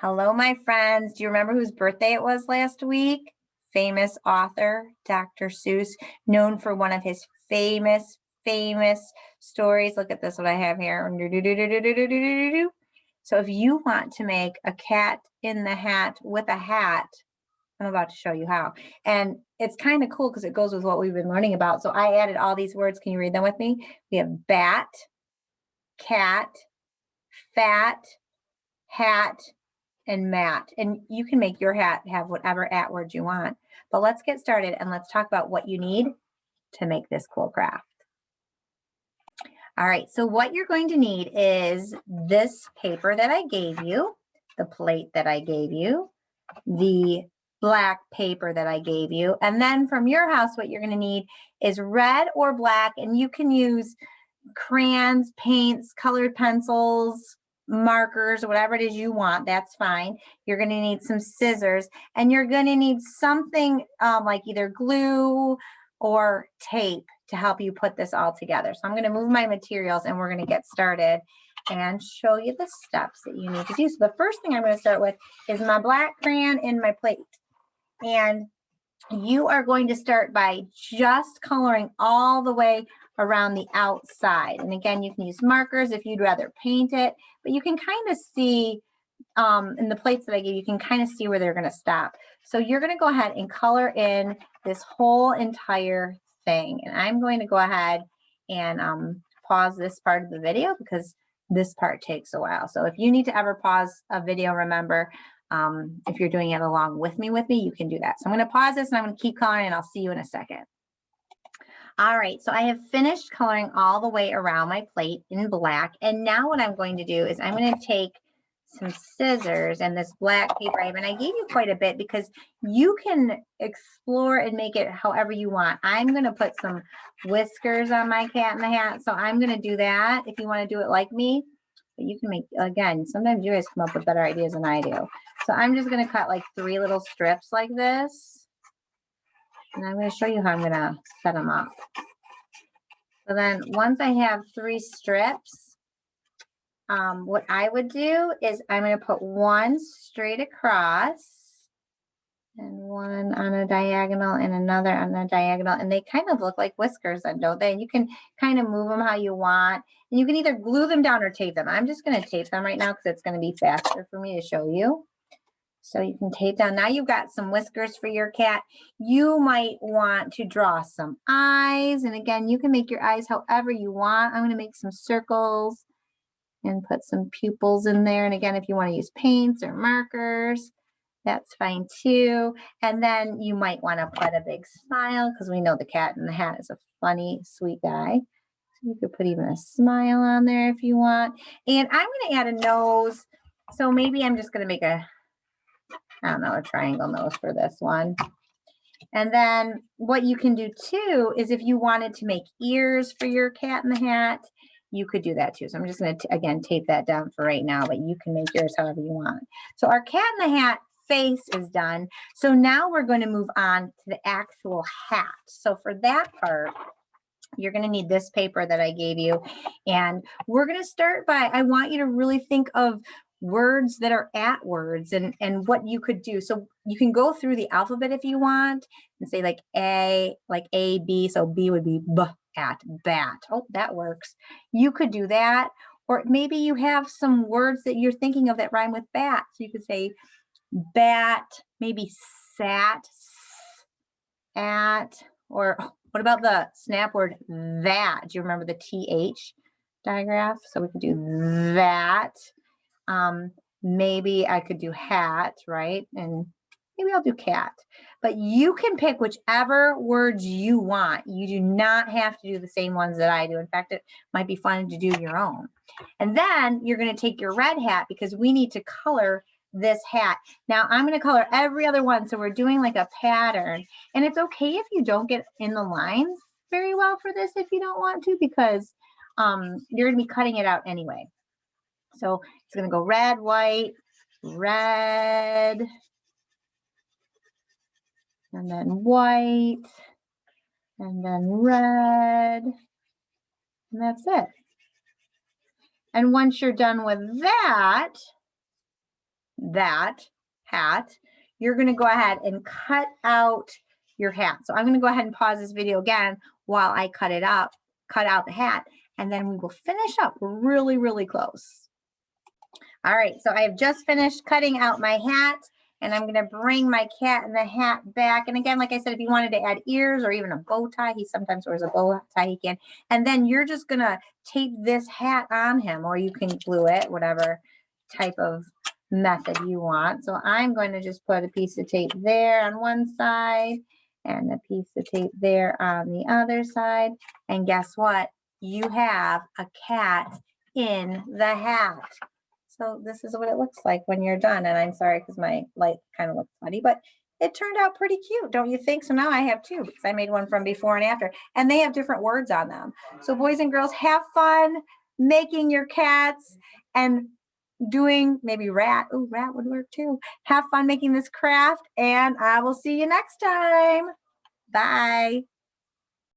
Hello, my friends. Do you remember whose birthday it was last week? Famous author, Dr. Seuss, known for one of his famous stories. Look at this, what I have here. So if you want to make a cat in the hat with a hat, I'm about to show you how. And it's kind of cool because it goes with what we've been learning about. So I added all these words. Can you read them with me? We have bat, cat, fat, hat, and mat. And you can make your hat have whatever at word you want. But let's get started and let's talk about what you need to make this cool craft. All right, so what you're going to need is this paper that I gave you, the plate that I gave you, the black paper that I gave you, and then from your house, what you're going to need is red or black, and you can use crayons, paints, colored pencils, markers, whatever it is you want, that's fine. You're going to need some scissors, and you're going to need something like either glue or tape to help you put this all together. So I'm going to move my materials and we're going to get started and show you the steps that you need to do. So the first thing I'm going to start with is my black crayon and my plate. And you are going to start by just coloring all the way around the outside. And again, you can use markers if you'd rather paint it, but you can kind of see in the plates that I gave you, can kind of see where they're going to stop. So you're going to go ahead and color in this whole entire thing. And I'm going to go ahead and pause this part of the video because this part takes a while. So if you need to ever pause a video, remember, if you're doing it along with me, you can do that. So I'm going to pause this and I'm going to keep coloring and I'll see you in a second. All right, so I have finished coloring all the way around my plate in black. And now what I'm going to do is I'm going to take some scissors and this black paper. And I gave you quite a bit because you can explore and make it however you want. I'm going to put some whiskers on my cat in the hat. So I'm going to do that if you want to do it like me. But you can make, again, sometimes you guys come up with better ideas than I do. So I'm just going to cut like 3 little strips like this. And I'm going to show you how I'm going to set them up. So then once I have 3 strips, what I would do is I'm going to put one straight across and one on a diagonal and another on a diagonal. And they kind of look like whiskers then, don't they? And you can kind of move them how you want. And you can either glue them down or tape them. I'm just going to tape them right now because it's going to be faster for me to show you. So you can tape down. Now you've got some whiskers for your cat. You might want to draw some eyes. And again, you can make your eyes however you want. I'm going to make some circles and put some pupils in there. And again, if you want to use paints or markers, that's fine too. And then you might want to put a big smile because we know the cat in the hat is a funny, sweet guy. So you could put even a smile on there if you want. And I'm going to add a nose. So maybe I'm just going to make a, I don't know, a triangle nose for this one. And then what you can do too is if you wanted to make ears for your cat in the hat, you could do that too. So I'm just going to, again, tape that down for right now, but you can make yours however you want. So our cat in the hat face is done. So now we're going to move on to the actual hat. So for that part, you're going to need this paper that I gave you. And we're going to start by, I want you to really think of words that are at words and what you could do. So you can go through the alphabet if you want and say like A, B. So B would be B at bat. Oh, that works. You could do that. Or maybe you have some words that you're thinking of that rhyme with bat. So you could say bat, maybe sat, at, or what about the snap word that? Do you remember the TH digraph? So we could do that. Maybe I could do hat, right? And maybe I'll do cat. But you can pick whichever words you want. You do not have to do the same ones that I do. In fact, it might be fun to do your own. And then you're going to take your red hat because we need to color this hat. Now I'm going to color every other one. So we're doing like a pattern. And it's okay if you don't get in the lines very well for this if you don't want to, because you're going to be cutting it out anyway. So it's going to go red, white, red, and then white, and then red, and that's it. And once you're done with that, that hat, you're going to go ahead and cut out your hat. So I'm going to go ahead and pause this video again while I cut out the hat, and then we will finish up. We're really, really close. All right, so I have just finished cutting out my hat, and I'm going to bring my cat in the hat back. And again, like I said, if you wanted to add ears or even a bow tie, he sometimes wears a bow tie, he can. And then you're just going to tape this hat on him, or you can glue it, whatever type of method you want. So I'm going to just put a piece of tape there on one side and a piece of tape there on the other side. And guess what? You have a cat in the hat. So this is what it looks like when you're done. And I'm sorry because my light kind of looks funny, but it turned out pretty cute, don't you think? So now I have two because I made one from before and after, and they have different words on them. So boys and girls, have fun making your cats and doing maybe rat. Oh, rat would work too. Have fun making this craft, and I will see you next time. Bye.